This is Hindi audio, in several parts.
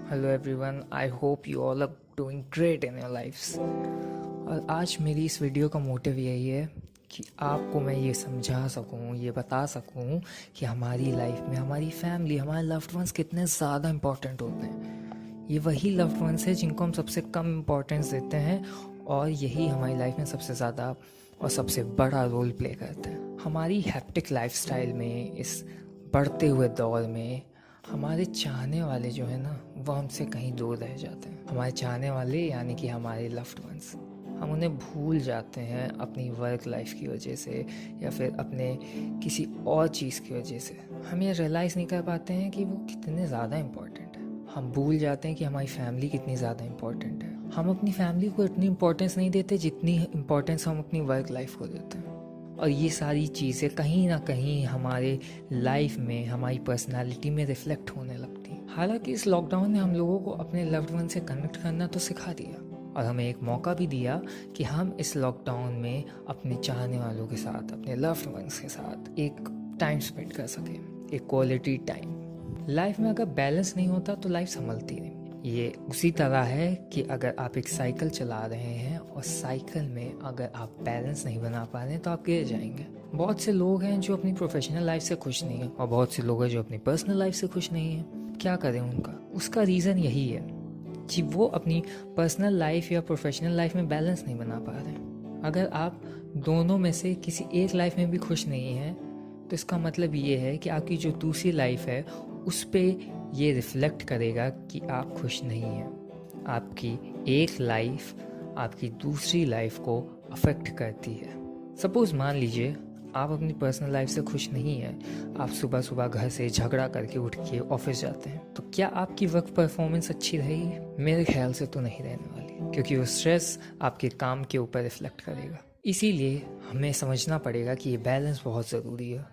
Hello everyone, I hope you all are doing great in your lifes. और आज मेरी इस वीडियो का मोटिव यही है कि आपको मैं ये समझा सकूं, ये बता सकूं कि हमारी लाइफ में हमारी फैमिली, हमारे लव्ड वंस कितने ज़्यादा इम्पोर्टेंट होते हैं। ये वही लव्ड वंस है जिनको हम सबसे कम इम्पोर्टेंस देते हैं, और यही हमारी लाइफ में सबसे ज़्यादा और सबसे बड़ा रोल प्ले करते हैं। हमारी हैप्टिक लाइफस्टाइल में, इस बढ़ते हुए दौर में, हमारे चाहने वाले जो है ना, वो हमसे कहीं दूर रह जाते हैं। हमारे चाहने वाले यानी कि हमारे लव्ड वंस, हम उन्हें भूल जाते हैं अपनी वर्क लाइफ की वजह से या फिर अपने किसी और चीज़ की वजह से। हम ये रियलाइज़ नहीं कर पाते हैं कि वो कितने ज़्यादा इम्पोर्टेंट है। हम भूल जाते हैं कि हमारी फैमिली कितनी ज़्यादा इम्पोर्टेंट है। हम अपनी फैमिली को इतनी इम्पोर्टेंस नहीं देते जितनी इम्पोर्टेंस हम अपनी वर्क लाइफ को देते हैं। और ये सारी चीज़ें कहीं ना कहीं हमारे लाइफ में, हमारी पर्सनालिटी में रिफ्लेक्ट होने लगती हैं। हालांकि इस लॉकडाउन ने हम लोगों को अपने लव्ड वन से कनेक्ट करना तो सिखा दिया, और हमें एक मौका भी दिया कि हम इस लॉकडाउन में अपने चाहने वालों के साथ, अपने लव्ड वंस के साथ एक टाइम स्पेंड कर सकें, एक क्वालिटी टाइम। लाइफ में अगर बैलेंस नहीं होता तो लाइफ संभलती नहीं। ये उसी तरह है कि अगर आप एक साइकिल चला रहे हैं और साइकिल में अगर आप बैलेंस नहीं बना पा रहे हैं तो आप गिर जाएंगे। बहुत से लोग हैं जो अपनी प्रोफेशनल लाइफ से खुश नहीं है, और बहुत से लोग हैं जो अपनी पर्सनल लाइफ से खुश नहीं है। क्या करें उनका? उसका रीज़न यही है कि वो अपनी पर्सनल लाइफ या प्रोफेशनल लाइफ में बैलेंस नहीं बना पा रहे हैं। अगर आप दोनों में से किसी एक लाइफ में भी खुश नहीं हैं तो इसका मतलब ये है कि आपकी जो दूसरी लाइफ है उस पर ये रिफ्लेक्ट करेगा कि आप खुश नहीं हैं। आपकी एक लाइफ आपकी दूसरी लाइफ को अफेक्ट करती है। सपोज मान लीजिए आप अपनी पर्सनल लाइफ से खुश नहीं हैं। आप सुबह सुबह घर से झगड़ा करके उठ के ऑफिस जाते हैं, तो क्या आपकी वर्क परफॉर्मेंस अच्छी रहेगी? मेरे ख्याल से तो नहीं रहने वाली, क्योंकि वो स्ट्रेस आपके काम के ऊपर रिफ्लेक्ट करेगा। इसीलिए हमें समझना पड़ेगा कि ये बैलेंस बहुत ज़रूरी है,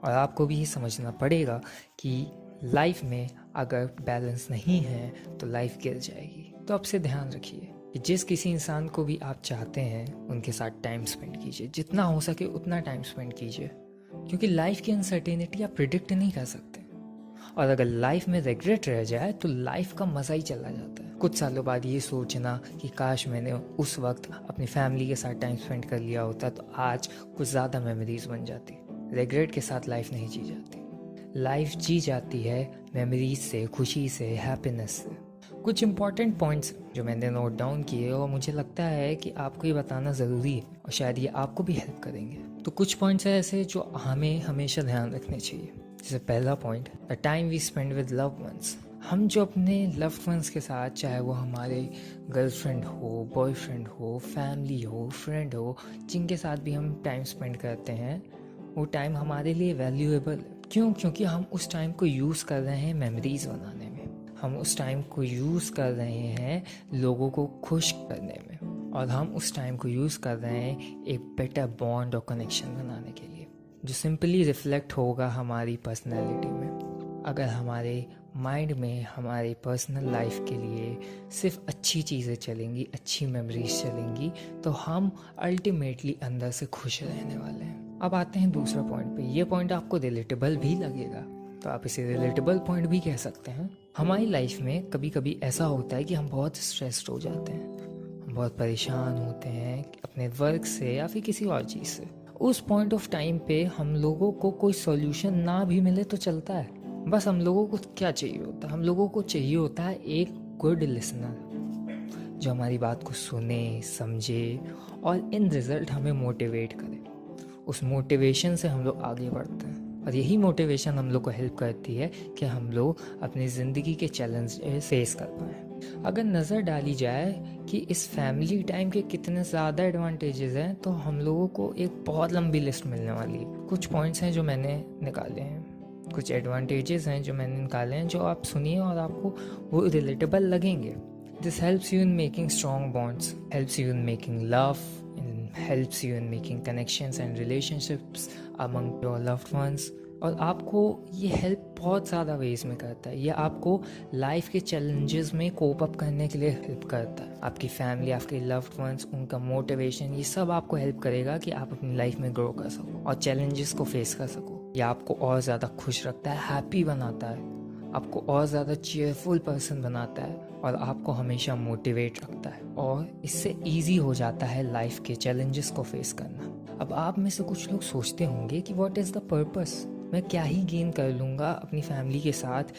और आपको भी ये समझना पड़ेगा कि लाइफ में अगर बैलेंस नहीं है तो लाइफ गिर जाएगी। तो आपसे ध्यान रखिए कि जिस किसी इंसान को भी आप चाहते हैं उनके साथ टाइम स्पेंड कीजिए, जितना हो सके उतना टाइम स्पेंड कीजिए, क्योंकि लाइफ की अनसर्टेनिटी आप प्रिडिक्ट नहीं कर सकते। और अगर लाइफ में रिग्रेट रह जाए तो लाइफ का मज़ा ही चला जाता है। कुछ सालों बाद ये सोचना कि काश मैंने उस वक्त अपनी फैमिली के साथ टाइम स्पेंड कर लिया होता तो आज कुछ ज़्यादा मेमोरीज बन जाती। रिग्रेट के साथ लाइफ नहीं जी जाती। लाइफ जी जाती है मेमोरीज से, खुशी से, हैप्पीनेस से। कुछ इंपॉर्टेंट पॉइंट्स जो मैंने नोट डाउन किए और मुझे लगता है कि आपको ये बताना ज़रूरी है, और शायद ये आपको भी हेल्प करेंगे। तो कुछ पॉइंट्स हैं ऐसे जो हमें हमेशा ध्यान रखने चाहिए। जैसे पहला point, the time we spend with loved ones. हम जो अपने लव्ड वंस के साथ, चाहे वो हमारे गर्लफ्रेंड हो, बॉयफ्रेंड हो, फैमिली हो, फ्रेंड हो, जिनके साथ भी हम टाइम स्पेंड करते हैं, वो टाइम हमारे लिए वैल्यूएबल है। क्यों? क्योंकि हम उस टाइम को यूज़ कर रहे हैं मेमोरीज बनाने में। हम उस टाइम को यूज़ कर रहे हैं लोगों को खुश करने में, और हम उस टाइम को यूज़ कर रहे हैं एक बेटर बॉन्ड और कनेक्शन बनाने के लिए, जो सिंपली रिफ्लेक्ट होगा हमारी पर्सनैलिटी में। अगर हमारे माइंड में हमारे पर्सनल लाइफ के लिए सिर्फ अच्छी चीज़ें चलेंगी, अच्छी मेमोरीज चलेंगी, तो हम अल्टीमेटली अंदर से खुश रहने वाले हैं। अब आते हैं दूसरा पॉइंट पे। ये पॉइंट आपको रिलेटेबल भी लगेगा, तो आप इसे रिलेटेबल पॉइंट भी कह सकते हैं। हमारी लाइफ में कभी कभी ऐसा होता है कि हम बहुत स्ट्रेस्ड हो जाते हैं, हम बहुत परेशान होते हैं अपने वर्क से या फिर किसी और चीज़ से। उस पॉइंट ऑफ टाइम पे हम लोगों को कोई सॉल्यूशन ना भी मिले तो चलता है। बस हम लोगों को क्या चाहिए होता है? हम लोगों को चाहिए होता है एक गुड लिसनर जो हमारी बात को सुने, समझे और इन रिजल्ट हमें मोटिवेट करे। उस मोटिवेशन से हम लोग आगे बढ़ते हैं, और यही मोटिवेशन हम लोग को हेल्प करती है कि हम लोग अपनी ज़िंदगी के चैलेंज फेस कर पाएँ। अगर नज़र डाली जाए कि इस फैमिली टाइम के कितने ज़्यादा एडवांटेजेस हैं, तो हम लोगों को एक बहुत लंबी लिस्ट मिलने वाली है। कुछ पॉइंट्स हैं जो मैंने निकाले हैं, कुछ एडवांटेजेस हैं जो मैंने निकाले हैं, जो आप सुनिए और आपको वो रिलेटेबल लगेंगे। This helps you in making strong bonds, helps you in making love, helps you in making connections and relationships among your loved ones। और आपको ये हेल्प बहुत ज़्यादा वेज में करता है। ये आपको लाइफ के चैलेंजेस में कोप अप करने के लिए हेल्प करता है। आपकी फैमिली, आपके लव्ड वंस, उनका मोटिवेशन, ये सब आपको हेल्प करेगा कि आप अपनी लाइफ में ग्रो कर सको और चैलेंजेस को फेस कर सको। ये आपको और ज़्यादा खुश रखता है, हैप्पी बनाता है। आपको और ज़्यादा चेयरफुल पर्सन बनाता है और आपको हमेशा मोटिवेट रखता है, और इससे ईजी हो जाता है लाइफ के चैलेंजेस को फेस करना। अब आप में से कुछ लोग सोचते होंगे कि व्हाट इज़ द पर्पस, मैं क्या ही गेन कर लूँगा अपनी फैमिली के साथ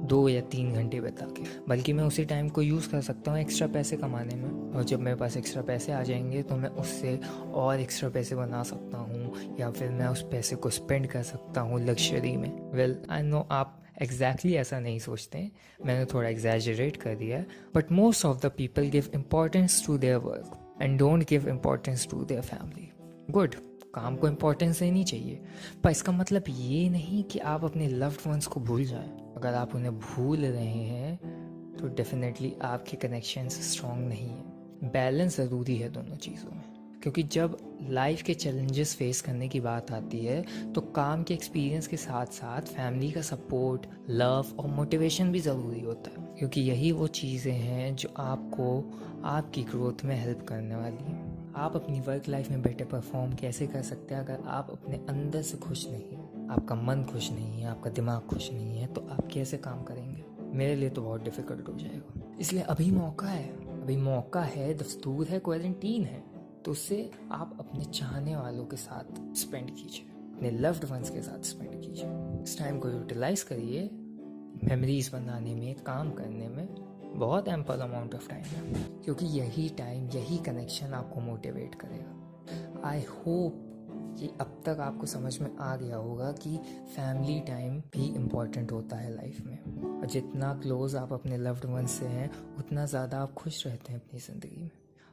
2 या 3 घंटे बिता के, बल्कि मैं उसी टाइम को यूज़ कर सकता हूँ एक्स्ट्रा पैसे कमाने में, और जब मेरे पास एक्स्ट्रा पैसे आ जाएंगे तो मैं उससे और एक्स्ट्रा पैसे बना सकता हूँ, या फिर मैं उस पैसे को स्पेंड कर सकता हूँ लग्जरी में। वेल आई नो आप एग्जैक्टली ऐसा नहीं सोचते, मैंने थोड़ा एग्जैजरेट कर दिया है, but most of the people give importance to their work and don't give importance to their family. Good, काम को इम्पोर्टेंस देनी चाहिए, पर इसका मतलब ये नहीं कि आप अपने लव्ड वंस को भूल जाएं। अगर आप उन्हें भूल रहे हैं तो डेफिनेटली आपके कनेक्शंस स्ट्रॉन्ग नहीं है। बैलेंस ज़रूरी है दोनों चीज़ों में, क्योंकि जब लाइफ के चैलेंजेस फेस करने की बात आती है तो काम के एक्सपीरियंस के साथ साथ फैमिली का सपोर्ट, लव और मोटिवेशन भी ज़रूरी होता है, क्योंकि यही वो चीज़ें हैं जो आपको आपकी ग्रोथ में हेल्प करने वाली हैं। आप अपनी वर्क लाइफ में बेटर परफॉर्म कैसे कर सकते हैं अगर आप अपने अंदर से खुश नहीं हैं, आपका मन खुश नहीं है, आपका दिमाग खुश नहीं है, तो आप कैसे काम करेंगे? मेरे लिए तो बहुत डिफ़िकल्ट हो जाएगा। इसलिए अभी मौका है, दस्तूर है, क्वारंटीन है, तो उससे आप अपने चाहने वालों के साथ स्पेंड कीजिए, अपने लव्ड वंस के साथ स्पेंड कीजिए। इस टाइम को यूटिलाइज करिए, मेमोरीज बनाने में, काम करने में बहुत एम्पल अमाउंट ऑफ टाइम है, क्योंकि यही टाइम, यही कनेक्शन आपको मोटिवेट करेगा। आई होप कि अब तक आपको समझ में आ गया होगा कि फैमिली टाइम भी इम्पॉर्टेंट होता है लाइफ में, और जितना क्लोज आप अपने लव्ड वन से हैं उतना ज़्यादा आप खुश रहते हैं अपनी ज़िंदगी में,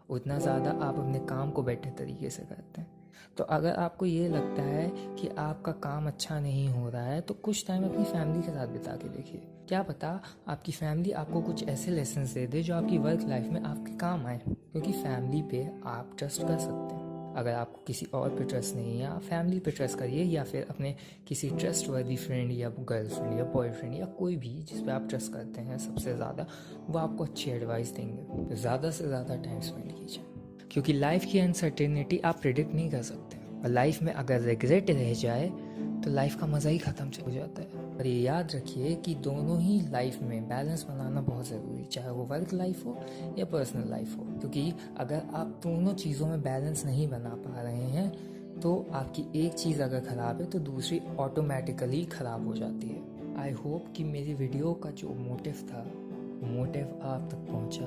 उतना ज़्यादा आप अपने काम को बेटर तरीके से करते हैं। तो अगर आपको ये लगता है कि आपका काम अच्छा नहीं हो रहा है तो कुछ टाइम अपनी फैमिली के साथ बिता के देखिए, क्या पता आपकी फैमिली आपको कुछ ऐसे लेसन्स दे दे जो आपकी वर्क लाइफ में आपके काम आए, क्योंकि फैमिली पे आप ट्रस्ट कर सकते हैं। अगर आपको किसी और पे ट्रस्ट नहीं है, आप फैमिली पे ट्रस्ट करिए, या फिर अपने किसी ट्रस्ट वर्दी फ्रेंड या गर्लफ्रेंड या बॉयफ्रेंड या कोई भी जिस पे आप ट्रस्ट करते हैं सबसे ज़्यादा, वो आपको अच्छी एडवाइस देंगे। तो ज़्यादा से ज़्यादा टाइम स्पेंड कीजिए, क्योंकि लाइफ की अनसर्टेनिटी आप प्रिडिक्ट नहीं कर सकते, और लाइफ में अगर रिग्रेट रह जाए तो लाइफ का मज़ा ही ख़त्म हो जाता है। और ये याद रखिए कि दोनों ही लाइफ में बैलेंस बनाना बहुत ज़रूरी, चाहे वो वर्क लाइफ हो या पर्सनल लाइफ हो, क्योंकि अगर आप दोनों चीज़ों में बैलेंस नहीं बना पा रहे हैं तो आपकी एक चीज़ अगर ख़राब है तो दूसरी ऑटोमेटिकली ख़राब हो जाती है। आई होप कि मेरी वीडियो का जो मोटिव था, मोटिव आप तक पहुँचा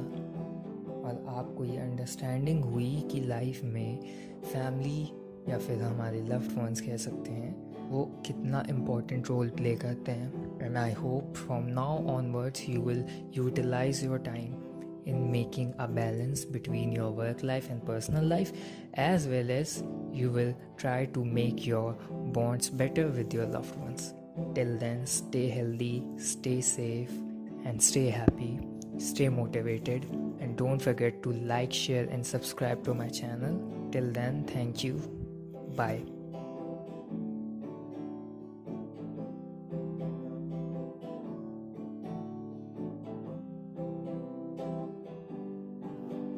और आपको ये अंडरस्टैंडिंग हुई कि लाइफ में फैमिली या फिर हमारे लव्ड वंस कह सकते हैं वो कितना इम्पोर्टेंट रोल प्ले करते हैं। And I hope from now onwards you will utilize your time in making a balance between your work life and personal life, as well as you will try to make your bonds better with your loved ones. Till then, stay healthy, stay safe, and stay happy, stay motivated, and don't forget to like, share, and subscribe to my channel. Till then, thank you. Bye.